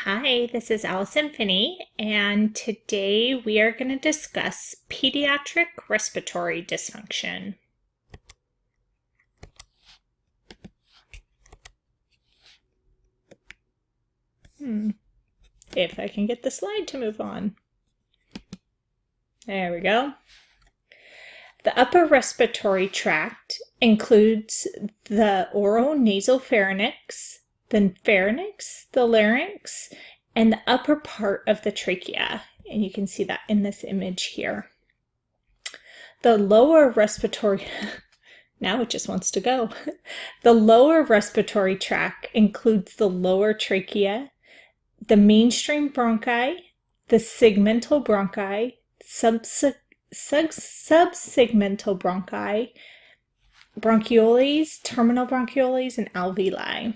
Hi, this is Allison Finney, and today we are going to discuss pediatric respiratory dysfunction. If I can get the slide to move on. There we go. The upper respiratory tract includes the oronasopharynx, the larynx, and the upper part of the trachea. And you can see that in this image here. The lower respiratory, now it just wants to go. The lower respiratory tract includes the lower trachea, the mainstream bronchi, the segmental bronchi, subsegmental bronchi, bronchioles, terminal bronchioles, and alveoli.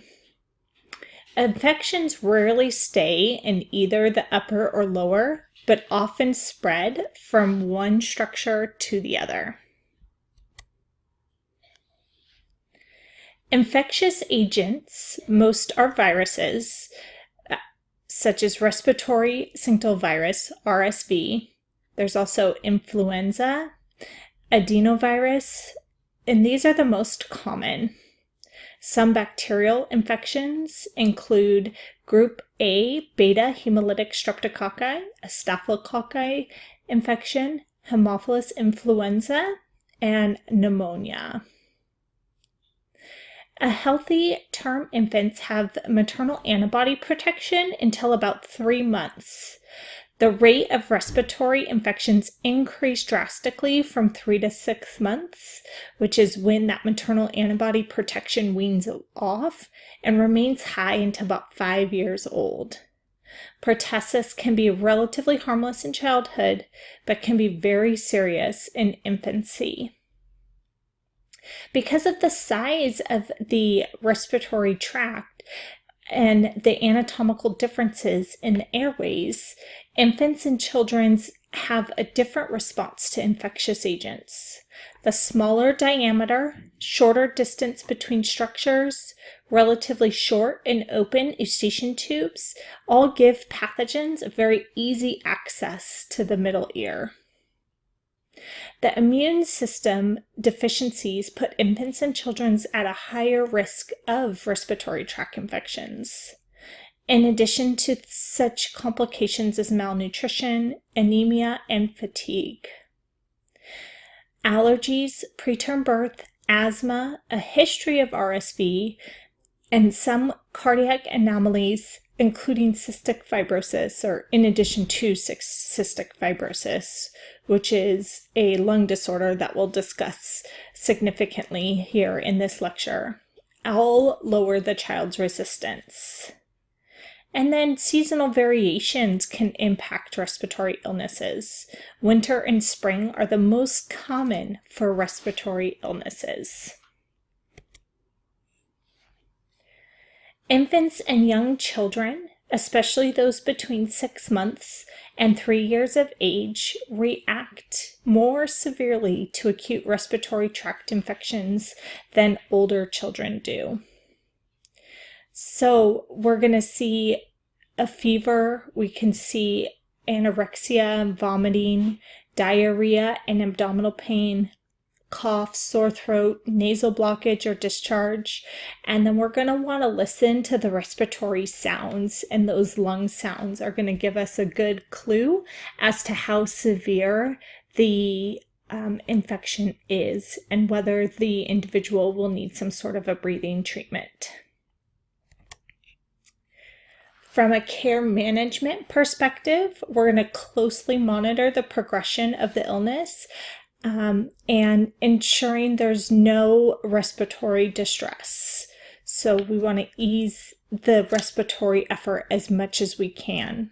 Infections rarely stay in either the upper or lower, but often spread from one structure to the other. Infectious agents, most are viruses, such as respiratory syncytial virus, RSV. There's also influenza, adenovirus, and these are the most common. Some bacterial infections include group A beta hemolytic streptococci, a staphylococci infection, Haemophilus influenza, and pneumonia. A healthy term infants have maternal antibody protection until about 3 months. The rate of respiratory infections increase drastically from 3 to 6 months, which is when that maternal antibody protection weans off and remains high until about 5 years old. Pertussis can be relatively harmless in childhood, but can be very serious in infancy. Because of the size of the respiratory tract and the anatomical differences in the airways, infants and children have a different response to infectious agents. The smaller diameter, shorter distance between structures, relatively short and open eustachian tubes all give pathogens a very easy access to the middle ear. The immune system deficiencies put infants and children at a higher risk of respiratory tract infections. In addition to such complications as malnutrition, anemia, and fatigue. Allergies, preterm birth, asthma, a history of RSV, and some cardiac anomalies, including cystic fibrosis, or in addition to cystic fibrosis, which is a lung disorder that we'll discuss significantly here in this lecture, all lower the child's resistance. And then seasonal variations can impact respiratory illnesses. Winter and spring are the most common for respiratory illnesses. Infants and young children, especially those between 6 months and 3 years of age, react more severely to acute respiratory tract infections than older children do. So we're going to see a fever, we can see anorexia, vomiting, diarrhea and abdominal pain, cough, sore throat, nasal blockage or discharge, and then we're going to want to listen to the respiratory sounds, and those lung sounds are going to give us a good clue as to how severe the infection is and whether the individual will need some sort of a breathing treatment. From a care management perspective, we're going to closely monitor the progression of the illness and ensuring there's no respiratory distress. So we want to ease the respiratory effort as much as we can.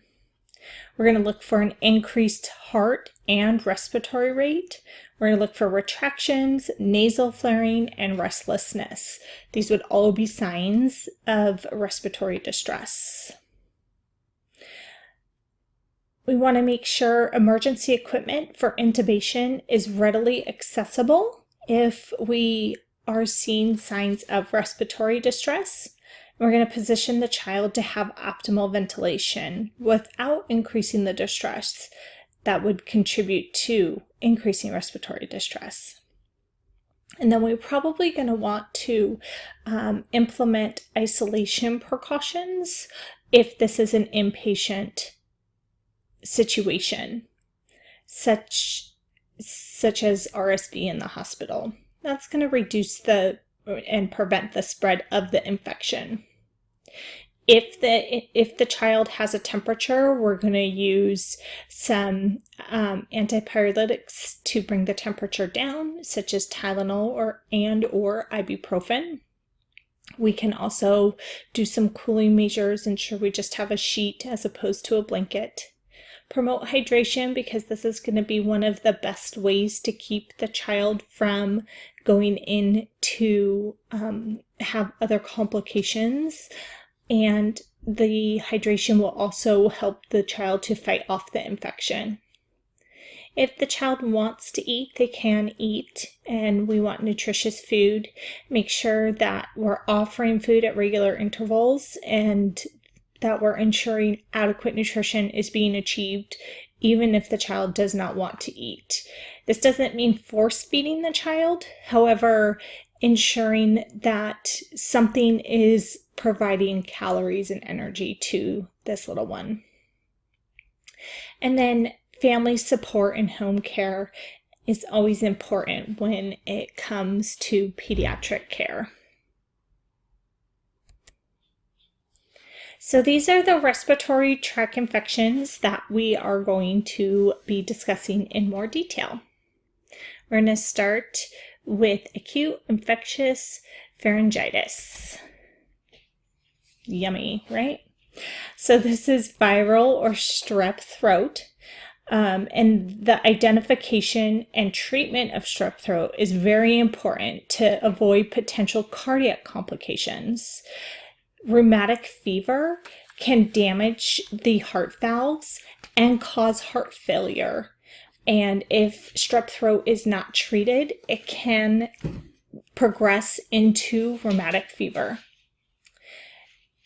We're going to look for an increased heart and respiratory rate. We're going to look for retractions, nasal flaring, and restlessness. These would all be signs of respiratory distress. We want to make sure emergency equipment for intubation is readily accessible if we are seeing signs of respiratory distress. We're going to position the child to have optimal ventilation without increasing the distress that would contribute to increasing respiratory distress. And then we're probably going to want to implement isolation precautions if this is an inpatient situation, such as RSV in the hospital. That's going to reduce and prevent the spread of the infection. If the child has a temperature, we're going to use some antipyretics to bring the temperature down, such as Tylenol or ibuprofen. We can also do some cooling measures, ensure we just have a sheet as opposed to a blanket. Promote hydration, because this is going to be one of the best ways to keep the child from going in to have other complications. And the hydration will also help the child to fight off the infection. If the child wants to eat, they can eat, and we want nutritious food. Make sure that we're offering food at regular intervals and that we're ensuring adequate nutrition is being achieved, even if the child does not want to eat. This doesn't mean force feeding the child, however, ensuring that something is providing calories and energy to this little one. And then family support and home care is always important when it comes to pediatric care. So these are the respiratory tract infections that we are going to be discussing in more detail. We're going to start with acute infectious pharyngitis. Yummy, right? So this is viral or strep throat. And the identification and treatment of strep throat is very important to avoid potential cardiac complications. Rheumatic fever can damage the heart valves and cause heart failure. And if strep throat is not treated, it can progress into rheumatic fever.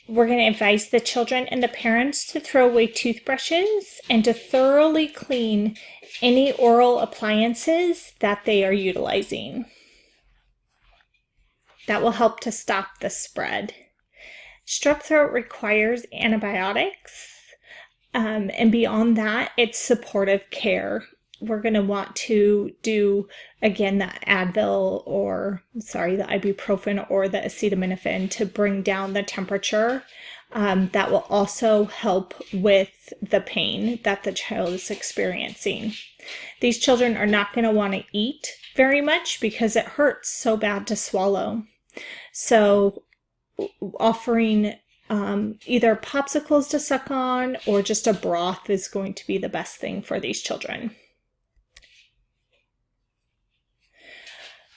We're going to advise the children and the parents to throw away toothbrushes and to thoroughly clean any oral appliances that they are utilizing. That will help to stop the spread. Strep throat requires antibiotics, and beyond that, it's supportive care. We're going to want to do, again, the Advil the ibuprofen or the acetaminophen to bring down the temperature. That will also help with the pain that the child is experiencing. These children are not going to want to eat very much because it hurts so bad to swallow. So offering either popsicles to suck on or just a broth is going to be the best thing for these children.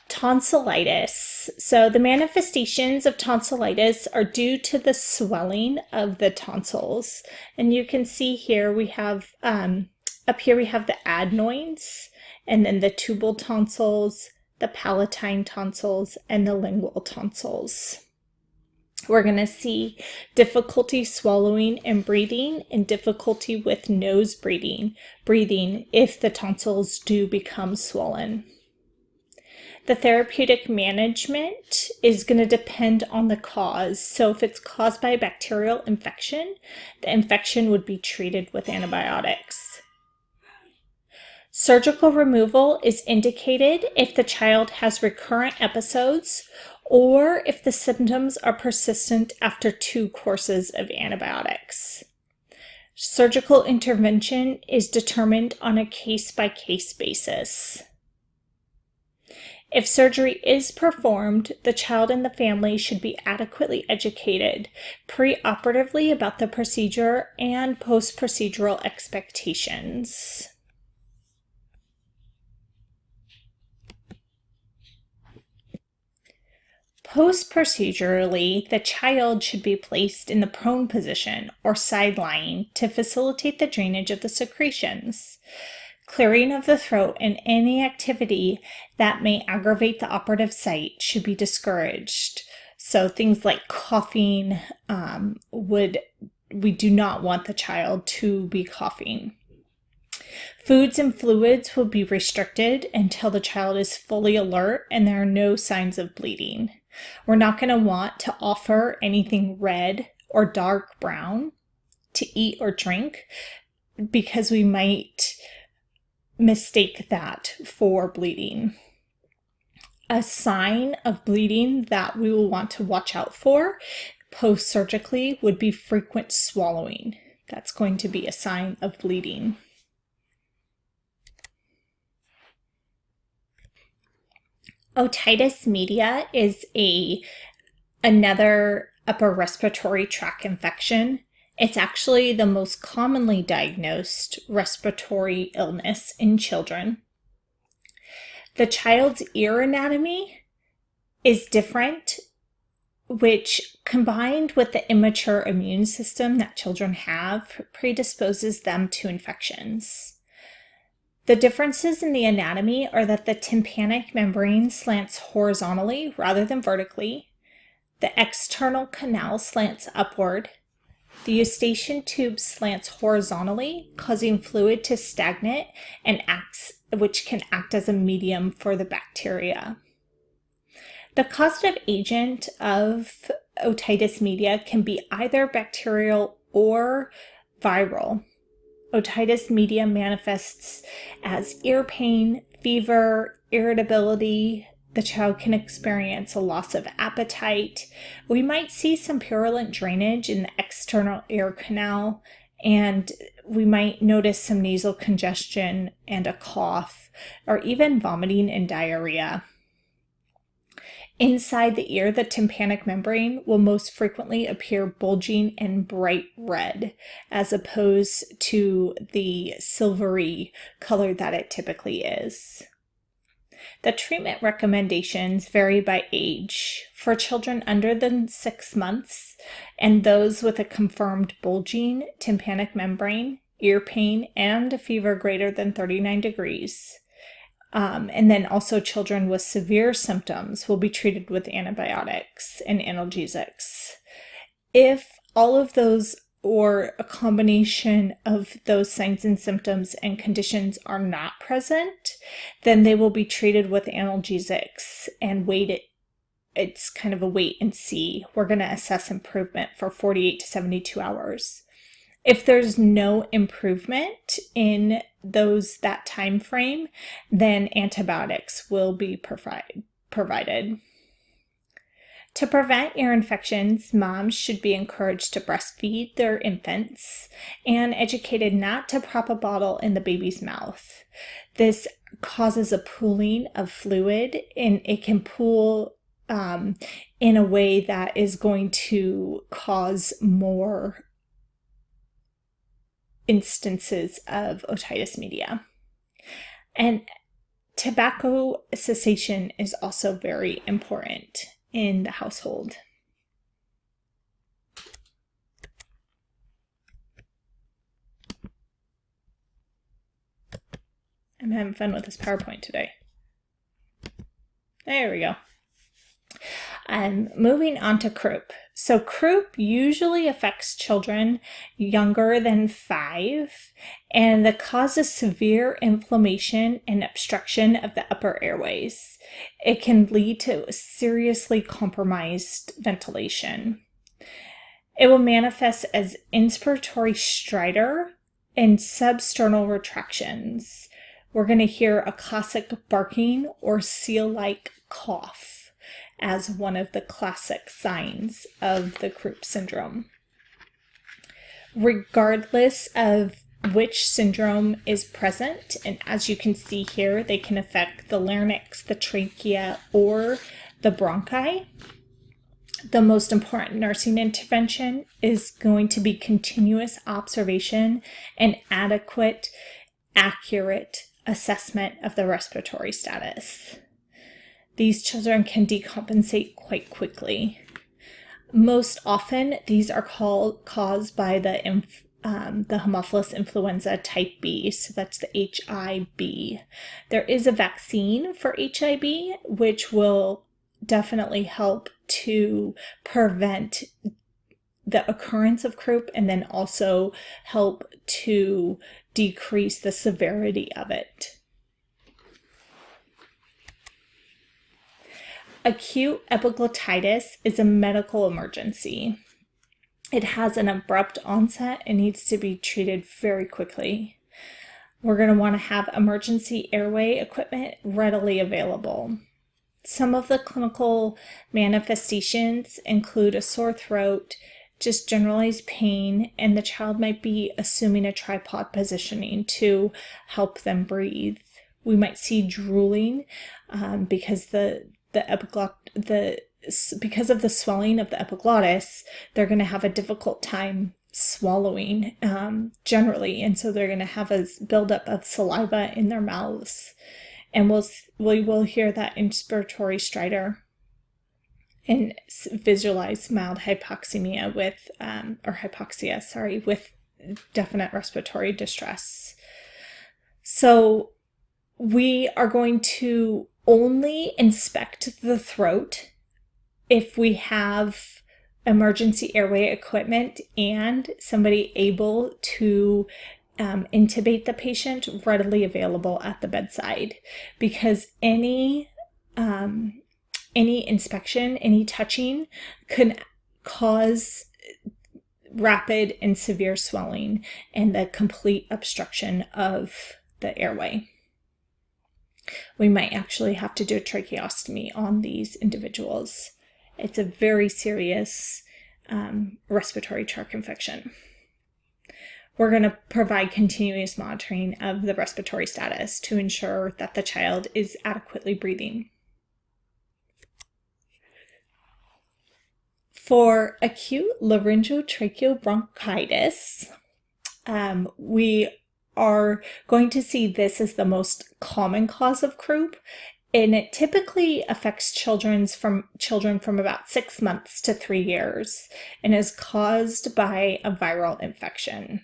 Tonsillitis. So the manifestations of tonsillitis are due to the swelling of the tonsils. And you can see here we have, up here we have the adenoids, and then the tubal tonsils, the palatine tonsils, and the lingual tonsils. We're going to see difficulty swallowing and breathing, and difficulty with nose breathing if the tonsils do become swollen. The therapeutic management is going to depend on the cause. So if it's caused by a bacterial infection, the infection would be treated with antibiotics. Surgical removal is indicated if the child has recurrent episodes or if the symptoms are persistent after 2 courses of antibiotics. Surgical intervention is determined on a case-by-case basis. If surgery is performed, the child and the family should be adequately educated preoperatively about the procedure and post-procedural expectations. Post-procedurally, the child should be placed in the prone position or side lying to facilitate the drainage of the secretions. Clearing of the throat and any activity that may aggravate the operative site should be discouraged. So things like coughing, we do not want the child to be coughing. Foods and fluids will be restricted until the child is fully alert and there are no signs of bleeding. We're not going to want to offer anything red or dark brown to eat or drink because we might mistake that for bleeding. A sign of bleeding that we will want to watch out for post-surgically would be frequent swallowing. That's going to be a sign of bleeding. Otitis media is another upper respiratory tract infection. It's actually the most commonly diagnosed respiratory illness in children. The child's ear anatomy is different, which combined with the immature immune system that children have predisposes them to infections. The differences in the anatomy are that the tympanic membrane slants horizontally rather than vertically. The external canal slants upward. The eustachian tube slants horizontally, causing fluid to stagnate which can act as a medium for the bacteria. The causative agent of otitis media can be either bacterial or viral. Otitis media manifests as ear pain, fever, irritability. The child can experience a loss of appetite. We might see some purulent drainage in the external ear canal, and we might notice some nasal congestion and a cough, or even vomiting and diarrhea. Inside the ear, the tympanic membrane will most frequently appear bulging and bright red, as opposed to the silvery color that it typically is. The treatment recommendations vary by age. For children under 6 months and those with a confirmed bulging tympanic membrane, ear pain, and a fever greater than 39 degrees, and then also children with severe symptoms will be treated with antibiotics and analgesics. If all of those or a combination of those signs and symptoms and conditions are not present, then they will be treated with analgesics and it's kind of a wait and see. We're going to assess improvement for 48 to 72 hours. If there's no improvement in that time frame, then antibiotics will be provided. To prevent ear infections, moms should be encouraged to breastfeed their infants and educated not to prop a bottle in the baby's mouth. This causes a pooling of fluid, and it can pool in a way that is going to cause more instances of otitis media. And tobacco cessation is also very important in the household. I'm having fun with this PowerPoint today. There we go. Moving on to croup. So croup usually affects children younger than 5, and the cause is severe inflammation and obstruction of the upper airways. It can lead to seriously compromised ventilation. It will manifest as inspiratory stridor and substernal retractions. We're going to hear a classic barking or seal-like cough as one of the classic signs of the croup syndrome. Regardless of which syndrome is present, and as you can see here, they can affect the larynx, the trachea, or the bronchi. The most important nursing intervention is going to be continuous observation and adequate, accurate assessment of the respiratory status. These children can decompensate quite quickly. Most often, these are caused by the Haemophilus influenza type B, so that's the HIB. There is a vaccine for HIB, which will definitely help to prevent the occurrence of croup and then also help to decrease the severity of it. Acute epiglottitis is a medical emergency. It has an abrupt onset and needs to be treated very quickly. We're going to want to have emergency airway equipment readily available. Some of the clinical manifestations include a sore throat, just generalized pain, and the child might be assuming a tripod positioning to help them breathe. We might see drooling because because of the swelling of the epiglottis, they're going to have a difficult time swallowing generally, and so they're going to have a buildup of saliva in their mouths, and we will hear that inspiratory stridor and visualize mild hypoxemia with hypoxia with definite respiratory distress. So we are going to only inspect the throat if we have emergency airway equipment and somebody able to intubate the patient readily available at the bedside, because any inspection, any touching could cause rapid and severe swelling and the complete obstruction of the airway. We might actually have to do a tracheostomy on these individuals. It's a very serious respiratory tract infection. We're going to provide continuous monitoring of the respiratory status to ensure that the child is adequately breathing. For acute laryngotracheal bronchitis, we are going to see this as the most common cause of croup, and it typically affects children from about 6 months to 3 years and is caused by a viral infection.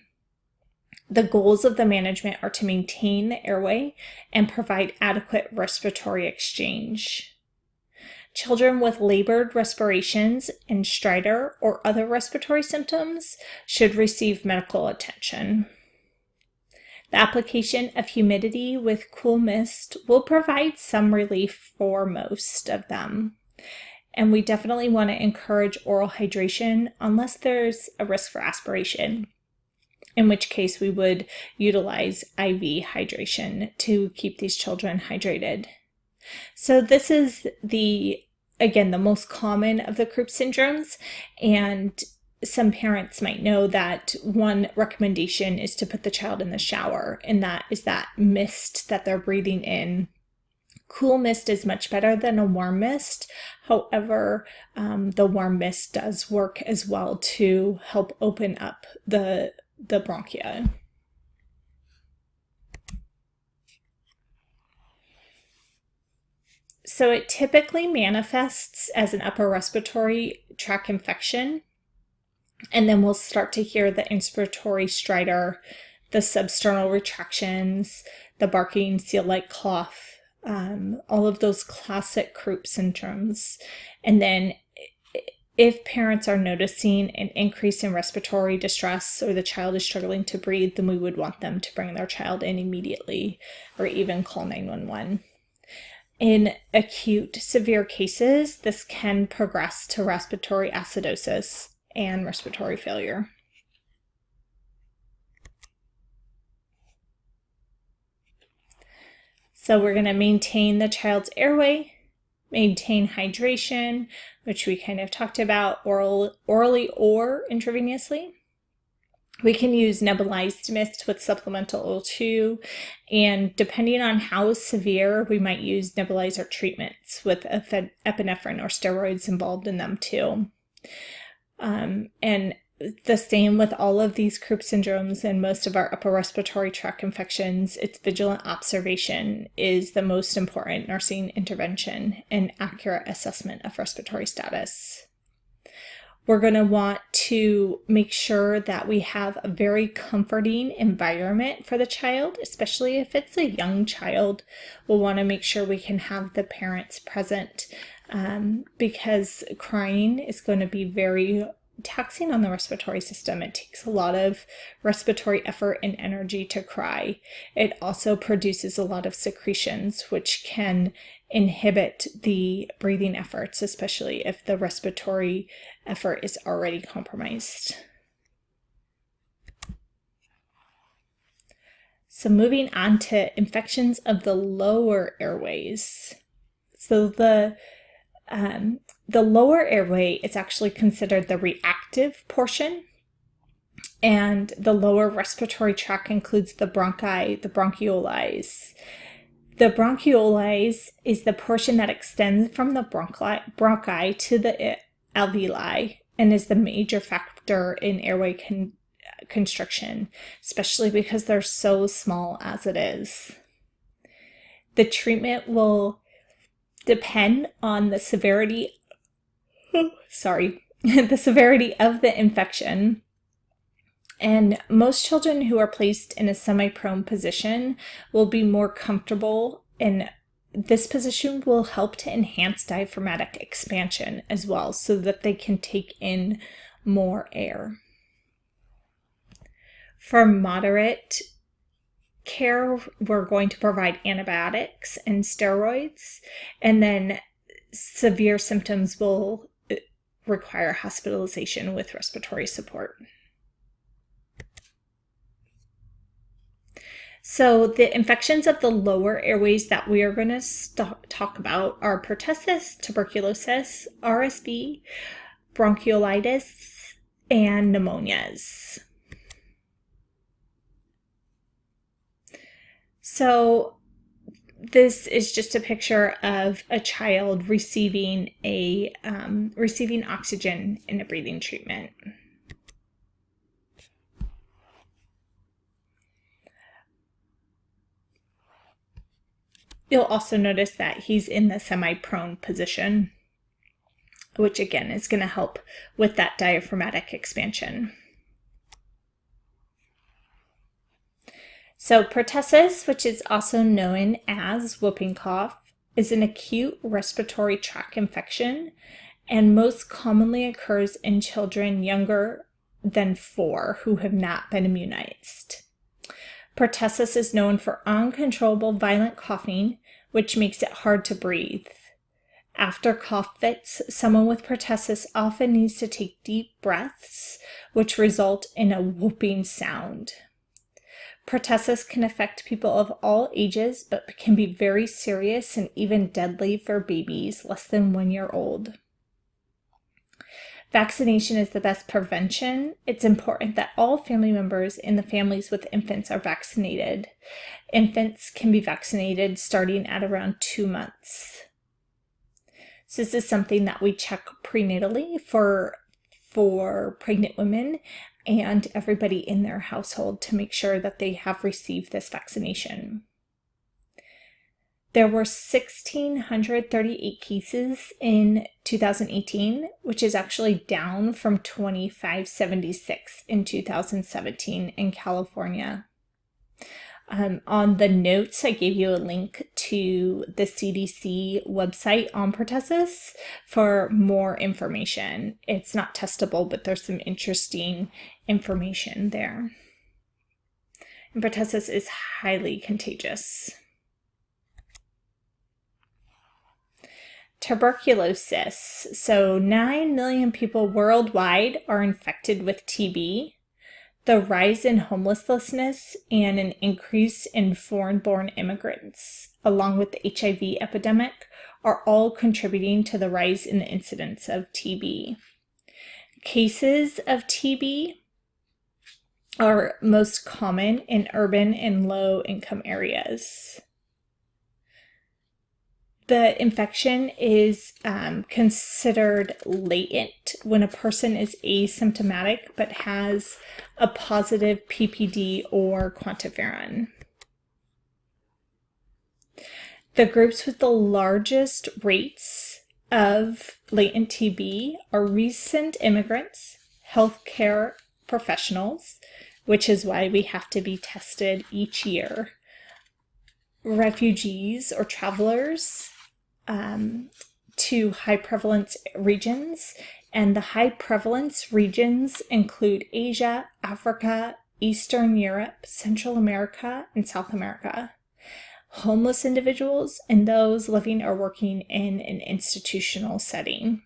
The goals of the management are to maintain the airway and provide adequate respiratory exchange. Children with labored respirations and stridor or other respiratory symptoms should receive medical attention. The application of humidity with cool mist will provide some relief for most of them. And we definitely want to encourage oral hydration unless there's a risk for aspiration, in which case we would utilize IV hydration to keep these children hydrated. So this is the most common of the croup syndromes, and some parents might know that one recommendation is to put the child in the shower, and that is that mist that they're breathing in. Cool mist is much better than a warm mist. However, the warm mist does work as well to help open up the bronchia. So it typically manifests as an upper respiratory tract infection. And then we'll start to hear the inspiratory stridor, the substernal retractions, the barking seal-like cough, all of those classic croup syndromes. And then if parents are noticing an increase in respiratory distress or the child is struggling to breathe, then we would want them to bring their child in immediately or even call 911. In acute severe cases, this can progress to respiratory acidosis and respiratory failure. So we're going to maintain the child's airway, maintain hydration, which we kind of talked about, orally or intravenously. We can use nebulized mist with supplemental O2, and depending on how severe, we might use nebulizer treatments with epinephrine or steroids involved in them too. And the same with all of these croup syndromes and most of our upper respiratory tract infections, it's vigilant observation is the most important nursing intervention and accurate assessment of respiratory status. We're going to want to make sure that we have a very comforting environment for the child, especially if it's a young child. We'll want to make sure we can have the parents present because crying is going to be very taxing on the respiratory system. It takes a lot of respiratory effort and energy to cry. It also produces a lot of secretions, which can inhibit the breathing efforts, especially if the respiratory effort is already compromised. So moving on to infections of the lower airways. So the lower airway is actually considered the reactive portion, and the lower respiratory tract includes the bronchi, the bronchioles. The bronchioles is the portion that extends from the bronchi to the alveoli and is the major factor in airway constriction, especially because they're so small as it is. The treatment will depend on the severity the severity of the infection. And most children who are placed in a semi-prone position will be more comfortable, and this position will help to enhance diaphragmatic expansion as well, so that they can take in more air. For moderate care, we're going to provide antibiotics and steroids, and then severe symptoms will require hospitalization with respiratory support. So the infections of the lower airways that we are going to talk about are pertussis, tuberculosis, RSV, bronchiolitis, and pneumonias. So this is just a picture of a child receiving oxygen in a breathing treatment. You'll also notice that he's in the semi-prone position, which again is going to help with that diaphragmatic expansion. So pertussis, which is also known as whooping cough, is an acute respiratory tract infection and most commonly occurs in children younger than 4 who have not been immunized. Pertussis is known for uncontrollable violent coughing, which makes it hard to breathe. After cough fits, someone with pertussis often needs to take deep breaths, which result in a whooping sound. Pertussis can affect people of all ages, but can be very serious and even deadly for babies less than 1 year old. Vaccination is the best prevention. It's important that all family members in the families with infants are vaccinated. Infants can be vaccinated starting at around 2 months. So this is something that we check prenatally for pregnant women and everybody in their household to make sure that they have received this vaccination. There were 1,638 cases in 2018, which is actually down from 2,576 in 2017 in California. On the notes, I gave you a link to the CDC website on pertussis for more information. It's not testable, but there's some interesting information there. And pertussis is highly contagious. Tuberculosis. So 9 million people worldwide are infected with TB. The rise in homelessness and an increase in foreign-born immigrants, along with the HIV epidemic, are all contributing to the rise in the incidence of TB. Cases of TB are most common in urban and low-income areas. The infection is considered latent when a person is asymptomatic but has a positive PPD or quantiferin. The groups with the largest rates of latent TB are recent immigrants, healthcare professionals, which is why we have to be tested each year, refugees or travelers to high prevalence regions, and the high prevalence regions include Asia, Africa, Eastern Europe, Central America, and South America. Homeless individuals, and those living or working in an institutional setting.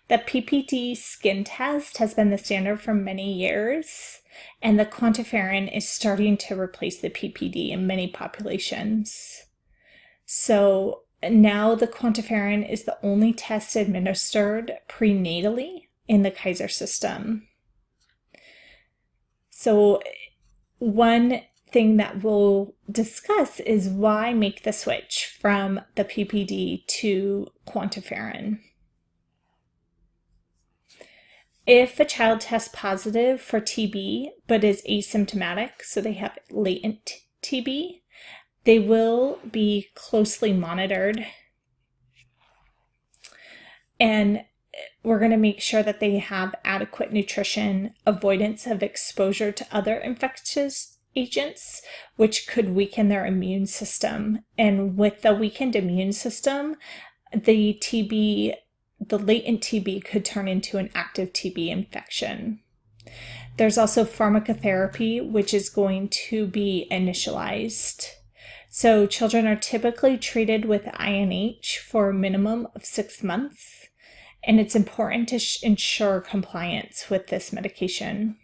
The PPD skin test has been the standard for many years, and the quantiferin is starting to replace the PPD in many populations. So now the quantiferin is the only test administered prenatally in the Kaiser system. So one thing that we'll discuss is why make the switch from the PPD to quantiferin. If a child tests positive for TB but is asymptomatic, so they have latent TB, they will be closely monitored, and we're going to make sure that they have adequate nutrition, avoidance of exposure to other infectious agents, which could weaken their immune system. And with the weakened immune system, the latent TB could turn into an active TB infection. There's also pharmacotherapy, which is going to be initialized. So children are typically treated with INH for a minimum of 6 months, and it's important to ensure compliance with this medication.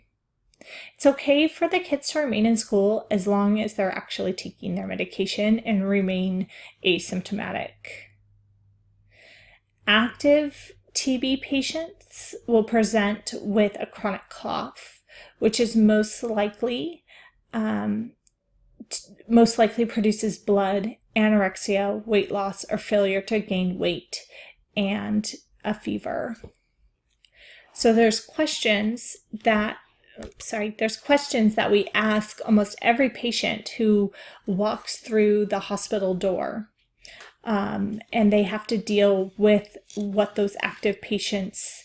It's okay for the kids to remain in school as long as they're actually taking their medication and remain asymptomatic. Active TB patients will present with a chronic cough, which is most likely produces blood, anorexia, weight loss, or failure to gain weight, and a fever. So there's questions that we ask almost every patient who walks through the hospital door. And they have to deal with what the active patients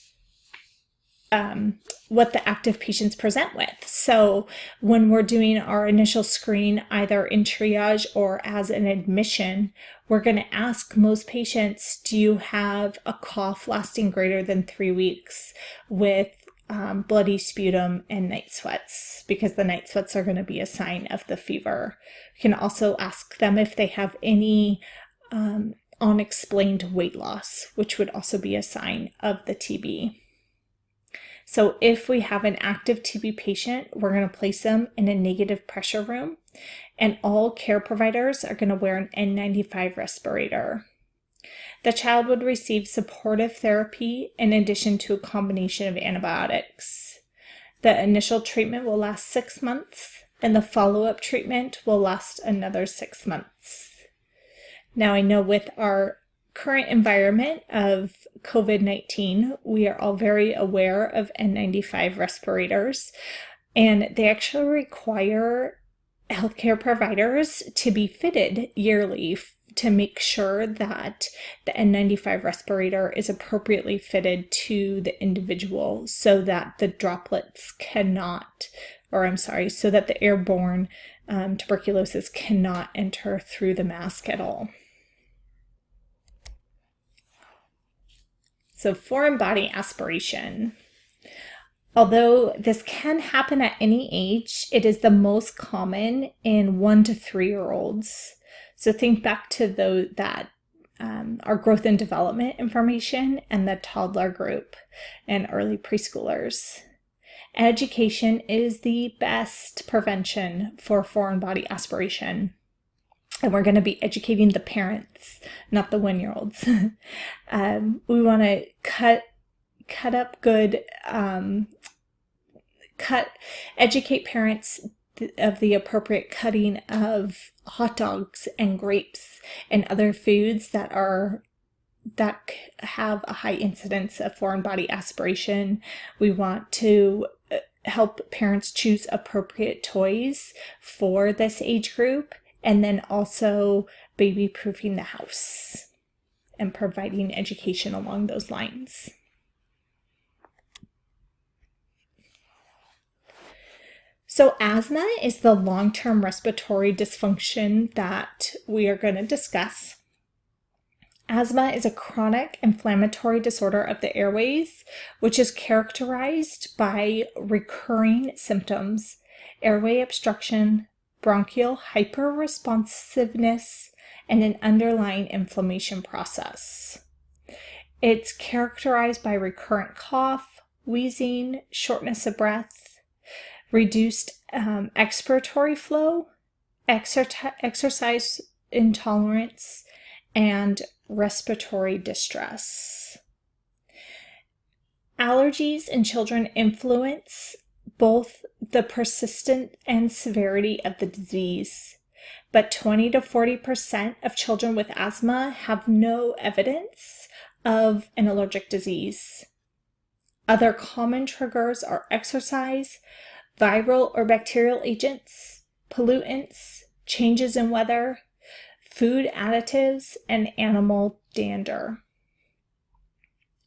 present with. So when we're doing our initial screen, either in triage or as an admission, we're going to ask most patients, do you have a cough lasting greater than 3 weeks with bloody sputum and night sweats? Because the night sweats are going to be a sign of the fever. We can also ask them if they have any unexplained weight loss, which would also be a sign of the TB. So if we have an active TB patient, we're going to place them in a negative pressure room, and all care providers are going to wear an N95 respirator. The child would receive supportive therapy in addition to a combination of antibiotics. The initial treatment will last 6 months, and the follow-up treatment will last another 6 months. Now, I know with our current environment of COVID-19, we are all very aware of N95 respirators, and they actually require healthcare providers to be fitted yearly to make sure that the N95 respirator is appropriately fitted to the individual so that the droplets so that the airborne tuberculosis cannot enter through the mask at all. So foreign body aspiration. Although this can happen at any age, it is the most common in 1 to 3-year-olds. So think back to our growth and development information and the toddler group and early preschoolers. Education is the best prevention for foreign body aspiration. And we're going to be educating the parents, not the 1-year-olds. We want to educate parents of the appropriate cutting of hot dogs and grapes and other foods that have a high incidence of foreign body aspiration. We want to help parents choose appropriate toys for this age group, and then also baby-proofing the house and providing education along those lines. So asthma is the long-term respiratory dysfunction that we are going to discuss. Asthma is a chronic inflammatory disorder of the airways, which is characterized by recurring symptoms, airway obstruction, bronchial hyperresponsiveness, and an underlying inflammation process. It's characterized by recurrent cough, wheezing, shortness of breath, reduced expiratory flow, exercise intolerance, and respiratory distress. Allergies in children influence both the persistence and severity of the disease, but 20 to 40% of children with asthma have no evidence of an allergic disease. Other common triggers are exercise, viral or bacterial agents, pollutants, changes in weather, food additives, and animal dander.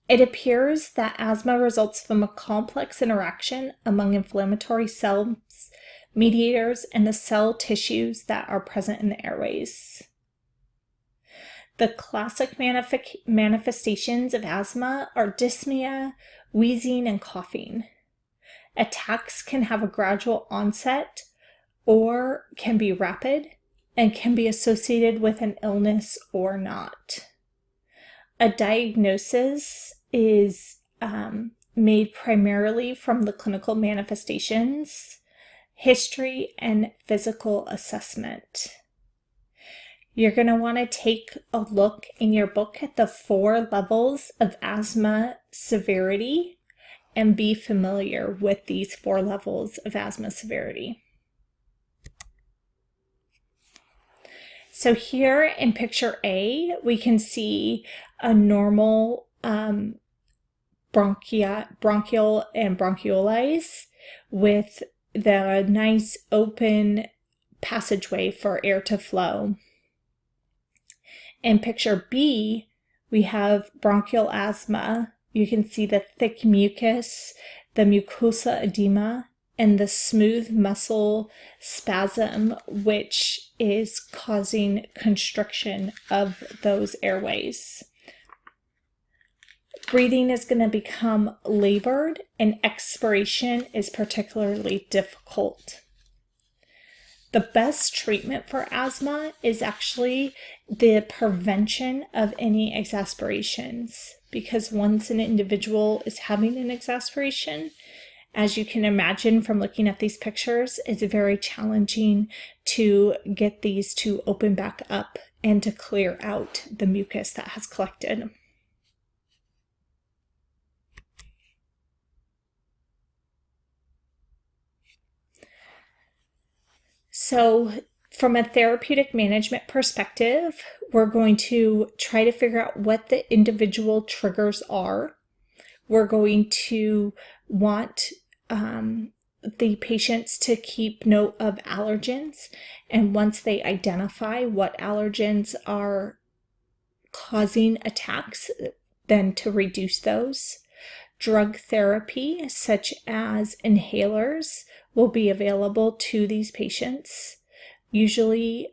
It appears that asthma results from a complex interaction among inflammatory cells, mediators, and the cell tissues that are present in the airways. The classic manifestations of asthma are dyspnea, wheezing, and coughing. Attacks can have a gradual onset or can be rapid and can be associated with an illness or not. A diagnosis is made primarily from the clinical manifestations, history, and physical assessment. You're going to want to take a look in your book at the 4 levels of asthma severity and be familiar with these 4 levels of asthma severity. So here in picture A, we can see a normal bronchial and bronchioles with the nice open passageway for air to flow. In picture B, we have bronchial asthma. You can see the thick mucus, the mucosa edema, and the smooth muscle spasm, which is causing constriction of those airways. Breathing is going to become labored, and expiration is particularly difficult. The best treatment for asthma is actually the prevention of any exacerbations, because once an individual is having an exacerbation, as you can imagine from looking at these pictures, it's very challenging to get these to open back up and to clear out the mucus that has collected. So from a therapeutic management perspective, we're going to try to figure out what the individual triggers are. We're going to want the patients to keep note of allergens, and once they identify what allergens are causing attacks, then to reduce those. Drug therapy, such as inhalers, will be available to these patients. Usually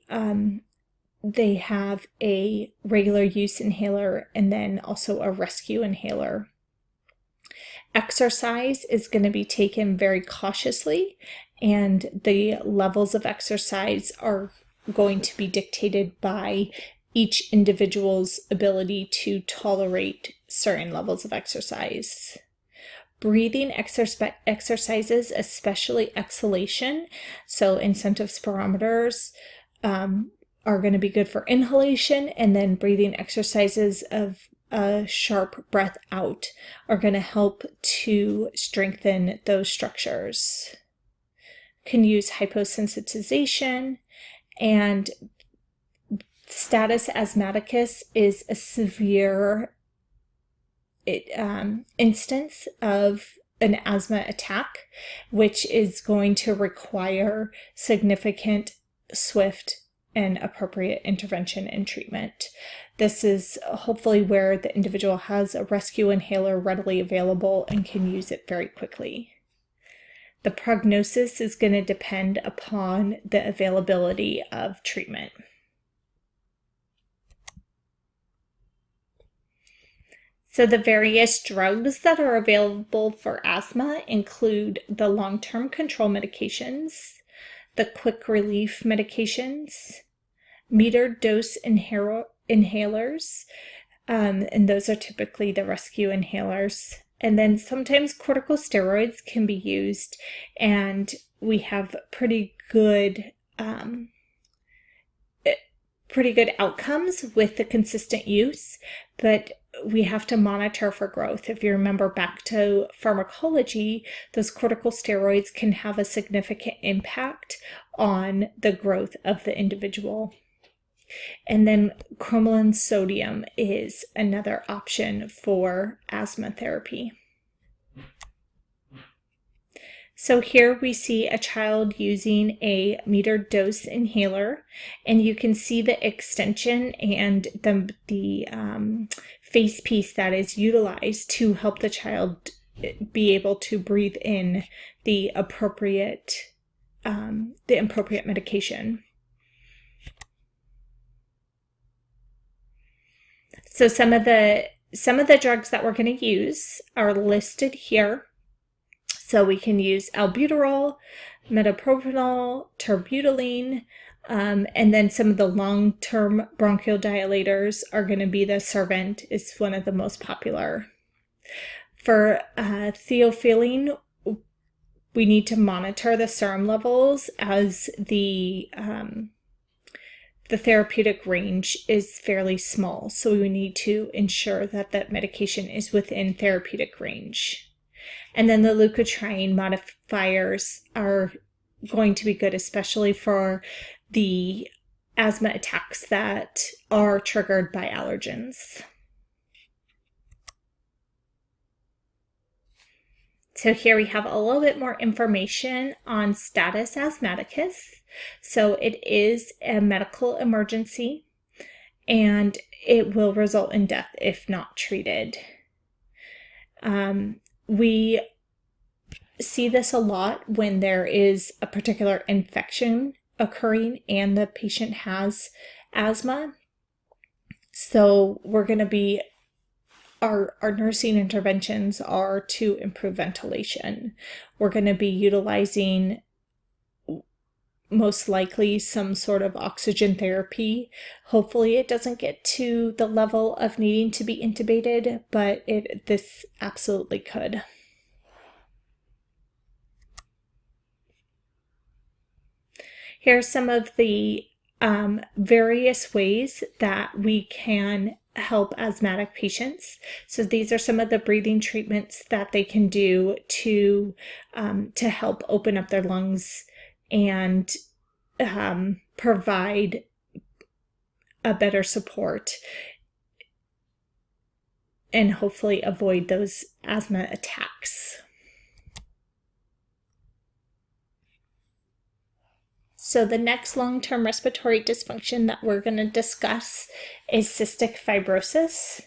they have a regular use inhaler and then also a rescue inhaler. Exercise is going to be taken very cautiously, and the levels of exercise are going to be dictated by each individual's ability to tolerate certain levels of exercise. Breathing exercises, especially exhalation, so incentive spirometers, are going to be good for inhalation, and then breathing exercises of a sharp breath out are going to help to strengthen those structures. Can use hyposensitization, and status asthmaticus is a severe instance of an asthma attack, which is going to require significant, swift, and appropriate intervention and treatment. This is hopefully where the individual has a rescue inhaler readily available and can use it very quickly. The prognosis is going to depend upon the availability of treatment. So the various drugs that are available for asthma include the long-term control medications, the quick relief medications, metered dose inhalers, and those are typically the rescue inhalers. And then sometimes corticosteroids can be used, and we have pretty good outcomes with the consistent use, but we have to monitor for growth. If you remember back to pharmacology, those corticosteroids can have a significant impact on the growth of the individual. And then cromolyn sodium is another option for asthma therapy. So here we see a child using a metered dose inhaler, and you can see the extension and the face piece that is utilized to help the child be able to breathe in the appropriate medication. So some of the drugs that we're going to use are listed here. So we can use albuterol, metoprolol, terbutaline, and then some of the long-term bronchodilators are going to be the Servant, is one of the most popular. For theophylline, we need to monitor the serum levels as the therapeutic range is fairly small, so we need to ensure that that medication is within therapeutic range. And then the leukotriene modifiers are going to be good, especially for the asthma attacks that are triggered by allergens. So here we have a little bit more information on status asthmaticus. So it is a medical emergency, and it will result in death if not treated. We see this a lot when there is a particular infection occurring and the patient has asthma. So we're going to be, our nursing interventions are to improve ventilation. We're going to be utilizing most likely some sort of oxygen therapy. Hopefully it doesn't get to the level of needing to be intubated, but this absolutely could. Here are some of the various ways that we can help asthmatic patients. So these are some of the breathing treatments that they can do to help open up their lungs and provide a better support and hopefully avoid those asthma attacks. So the next long-term respiratory dysfunction that we're going to discuss is cystic fibrosis.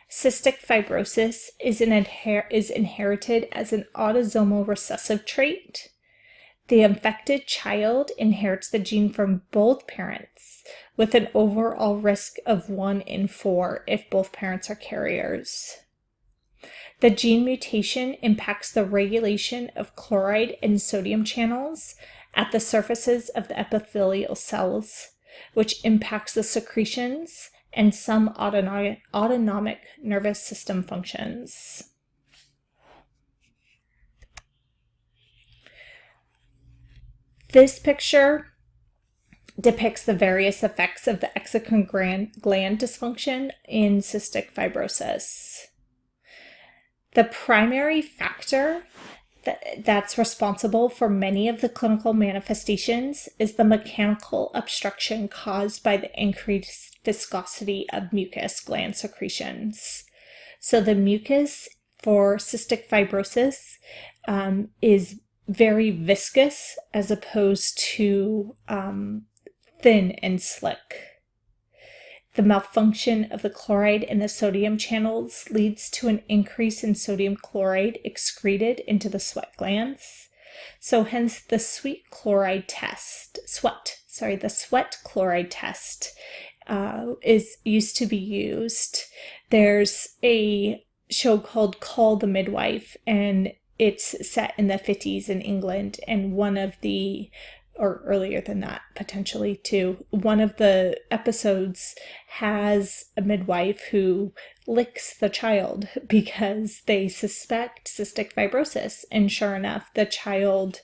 Cystic fibrosis is inherited as an autosomal recessive trait. The infected child inherits the gene from both parents, with an overall risk of 1 in 4 if both parents are carriers. The gene mutation impacts the regulation of chloride and sodium channels at the surfaces of the epithelial cells, which impacts the secretions and some autonomic nervous system functions. This picture depicts the various effects of the exocrine gland dysfunction in cystic fibrosis. The primary factor that's responsible for many of the clinical manifestations is the mechanical obstruction caused by the increased viscosity of mucus gland secretions. So the mucus for cystic fibrosis is very viscous as opposed to thin and slick. The malfunction of the chloride and the sodium channels leads to an increase in sodium chloride excreted into the sweat glands. So hence the sweat chloride test is used to be used. There's a show called Call the Midwife, and it's set in the 50s in England, and or earlier than that, potentially too. One of the episodes has a midwife who licks the child because they suspect cystic fibrosis, and sure enough, the child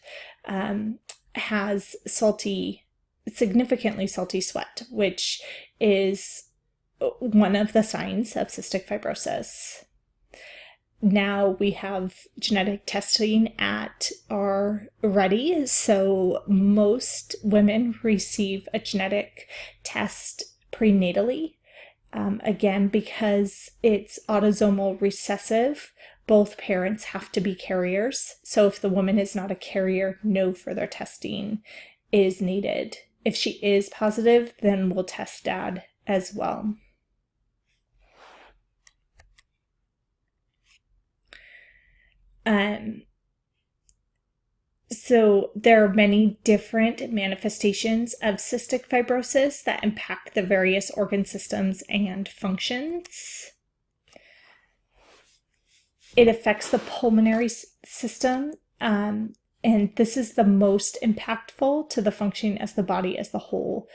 has significantly salty sweat, which is one of the signs of cystic fibrosis. Now we have genetic testing at our ready, so most women receive a genetic test prenatally. Again, because it's autosomal recessive, both parents have to be carriers. So if the woman is not a carrier, no further testing is needed. If she is positive, then we'll test dad as well. So there are many different manifestations of cystic fibrosis that impact the various organ systems and functions. It affects the pulmonary system, and this is the most impactful to the functioning as the body as the whole.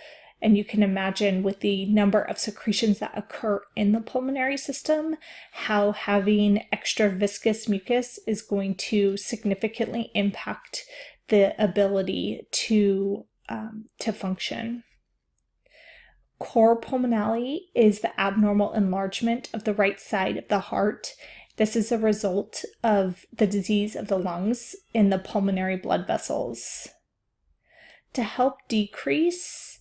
And you can imagine, with the number of secretions that occur in the pulmonary system, how having extra viscous mucus is going to significantly impact the ability to function. Cor pulmonale is the abnormal enlargement of the right side of the heart. This is a result of the disease of the lungs in the pulmonary blood vessels. To help decrease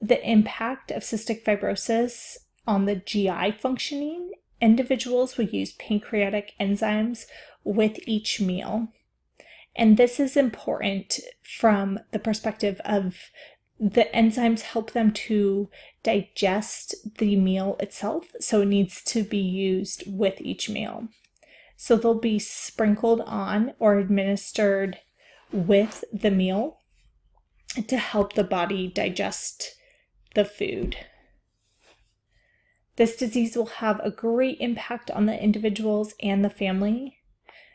the impact of cystic fibrosis on the GI functioning, individuals will use pancreatic enzymes with each meal. And this is important from the perspective of the enzymes help them to digest the meal itself, so it needs to be used with each meal. So they'll be sprinkled on or administered with the meal to help the body digest the food. This disease will have a great impact on the individuals and the family.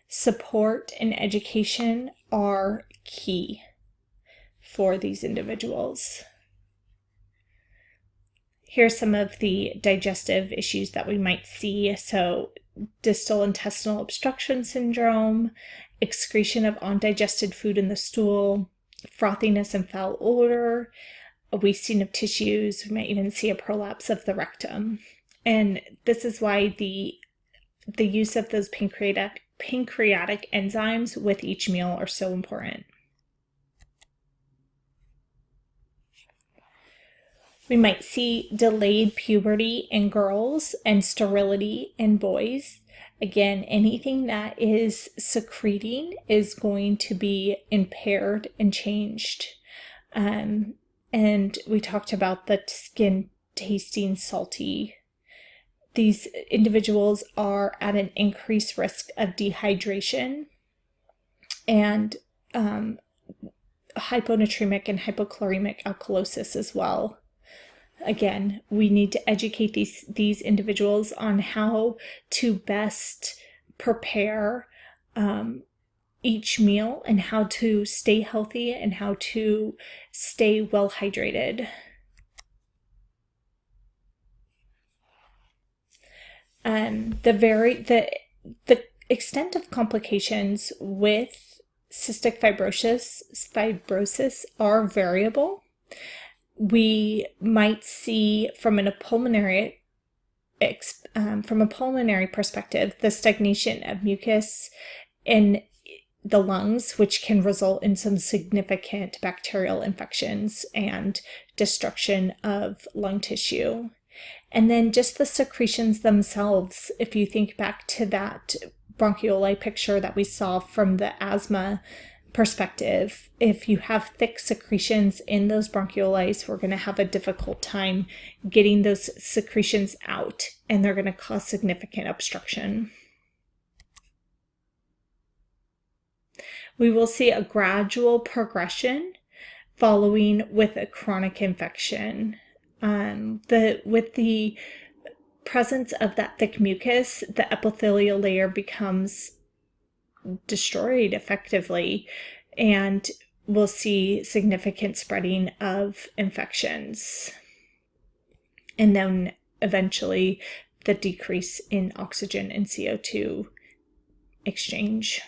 Support and education are key for these individuals. Here's some of the digestive issues that we might see. So, distal intestinal obstruction syndrome, excretion of undigested food in the stool, frothiness and foul odor, a wasting of tissues. We might even see a prolapse of the rectum. And this is why the use of those pancreatic enzymes with each meal are so important. We might see delayed puberty in girls and sterility in boys. Again, anything that is secreting is going to be impaired and changed. And we talked about the skin tasting salty. These individuals are at an increased risk of dehydration and hyponatremic and hypochloremic alkalosis as well. Again, we need to educate these individuals on how to best prepare each meal and how to stay healthy and how to stay well hydrated. The extent of complications with cystic fibrosis are variable. We might see from a pulmonary perspective the stagnation of mucus in the lungs, which can result in some significant bacterial infections and destruction of lung tissue. And then just the secretions themselves, if you think back to that bronchioli picture that we saw from the asthma perspective, if you have thick secretions in those bronchioles, we're going to have a difficult time getting those secretions out, and they're going to cause significant obstruction. We will see a gradual progression following with a chronic infection. With the presence of that thick mucus, the epithelial layer becomes destroyed effectively, and we'll see significant spreading of infections. And then eventually the decrease in oxygen and CO2 exchange.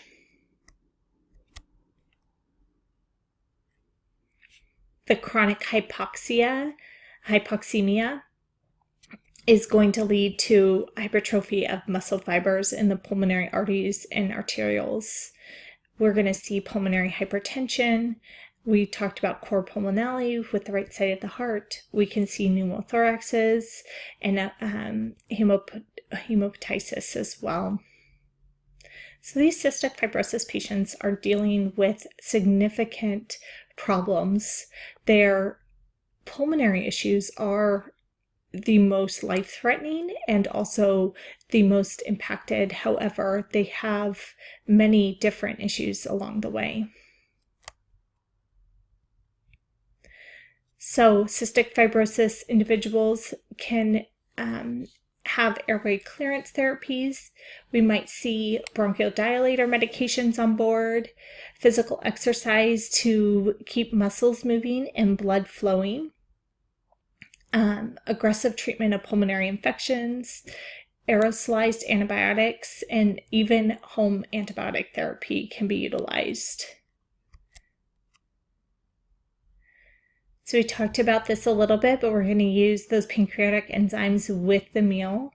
The chronic hypoxemia is going to lead to hypertrophy of muscle fibers in the pulmonary arteries and arterioles. We're going to see pulmonary hypertension. We talked about cor pulmonale with the right side of the heart. We can see pneumothoraxes and hemoptysis as well. So these cystic fibrosis patients are dealing with significant problems. Their pulmonary issues are the most life-threatening and also the most impacted. However, they have many different issues along the way. So cystic fibrosis individuals can have airway clearance therapies. We might see bronchodilator medications on board, physical exercise to keep muscles moving and blood flowing, aggressive treatment of pulmonary infections, aerosolized antibiotics, and even home antibiotic therapy can be utilized. So we talked about this a little bit, but we're going to use those pancreatic enzymes with the meal.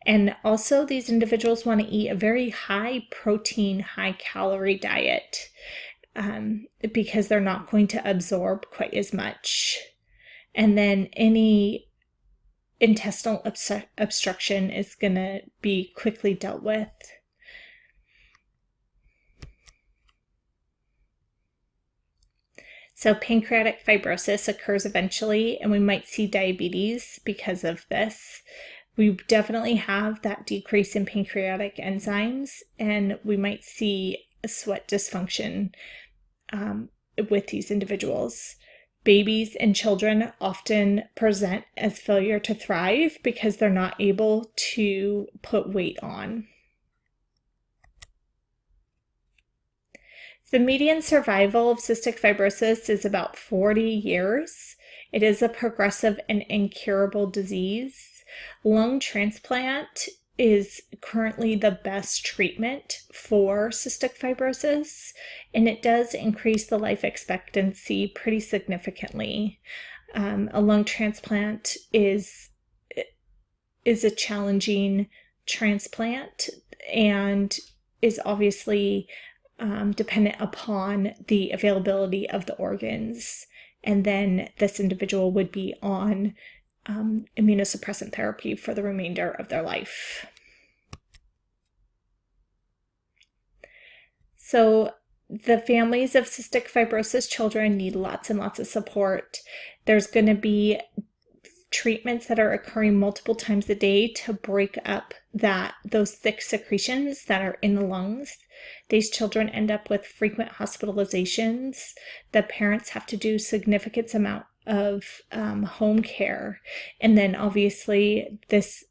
And also these individuals want to eat a very high protein, high calorie diet because they're not going to absorb quite as much. And then any intestinal obstruction is going to be quickly dealt with. So pancreatic fibrosis occurs eventually, and we might see diabetes because of this. We definitely have that decrease in pancreatic enzymes, and we might see a sweat dysfunction with these individuals. Babies and children often present as failure to thrive because they're not able to put weight on. The median survival of cystic fibrosis is about 40 years. It is a progressive and incurable disease. Lung transplant is currently the best treatment for cystic fibrosis, and it does increase the life expectancy pretty significantly. A lung transplant is a challenging transplant and is obviously dependent upon the availability of the organs. And then this individual would be on immunosuppressant therapy for the remainder of their life. So the families of cystic fibrosis children need lots and lots of support. There's going to be treatments that are occurring multiple times a day to break up those thick secretions that are in the lungs. These children end up with frequent hospitalizations. The parents have to do significant amount of home care. And then obviously this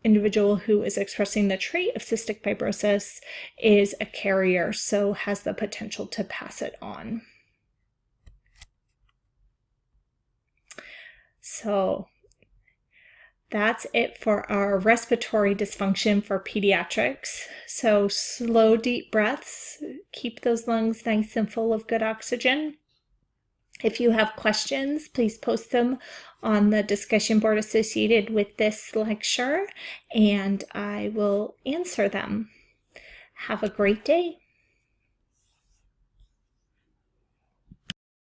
individual who is expressing the trait of cystic fibrosis is a carrier, so has the potential to pass it on. So that's it for our respiratory dysfunction for pediatrics. So slow, deep breaths, keep those lungs nice and full of good oxygen. If you have questions, please post them on the discussion board associated with this lecture, and I will answer them. Have a great day.